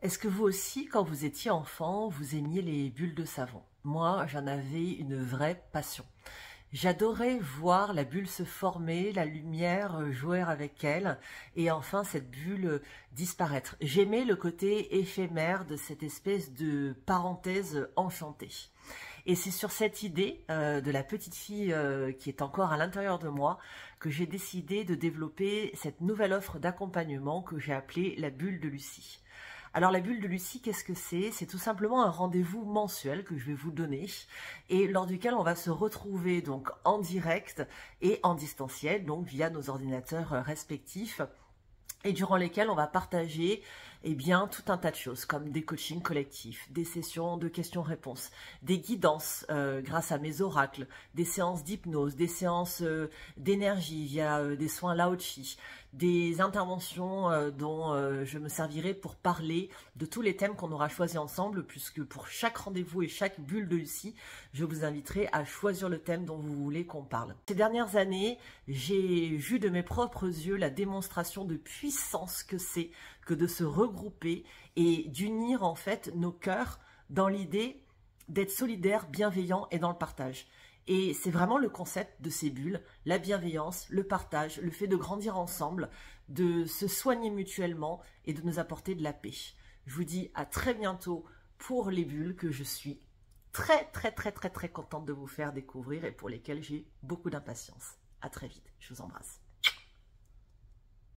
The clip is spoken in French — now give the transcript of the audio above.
Est-ce que vous aussi, quand vous étiez enfant, vous aimiez les bulles de savon? Moi, j'en avais une vraie passion. J'adorais voir la bulle se former, la lumière jouer avec elle, et enfin cette bulle disparaître. J'aimais le côté éphémère de cette espèce de parenthèse enchantée. Et c'est sur cette idée de la petite fille qui est encore à l'intérieur de moi que j'ai décidé de développer cette nouvelle offre d'accompagnement que j'ai appelée la bulle de Lucie. Alors la bulle de Lucie, qu'est-ce que c'est? C'est tout simplement un rendez-vous mensuel que je vais vous donner et lors duquel on va se retrouver donc en direct et en distanciel, donc via nos ordinateurs respectifs, et durant lesquels on va partager tout un tas de choses comme des coachings collectifs, des sessions de questions-réponses, des guidances grâce à mes oracles, des séances d'hypnose, des séances d'énergie via des soins Lao Chi, des interventions dont je me servirai pour parler de tous les thèmes qu'on aura choisis ensemble, puisque pour chaque rendez-vous et chaque bulle de Lucie, je vous inviterai à choisir le thème dont vous voulez qu'on parle. Ces dernières années, j'ai vu de mes propres yeux la démonstration de puissance que c'est que de se regrouper et d'unir en fait nos cœurs dans l'idée d'être solidaires, bienveillants et dans le partage. Et c'est vraiment le concept de ces bulles, la bienveillance, le partage, le fait de grandir ensemble, de se soigner mutuellement et de nous apporter de la paix. Je vous dis à très bientôt pour les bulles que je suis très contente de vous faire découvrir et pour lesquelles j'ai beaucoup d'impatience. À très vite, je vous embrasse.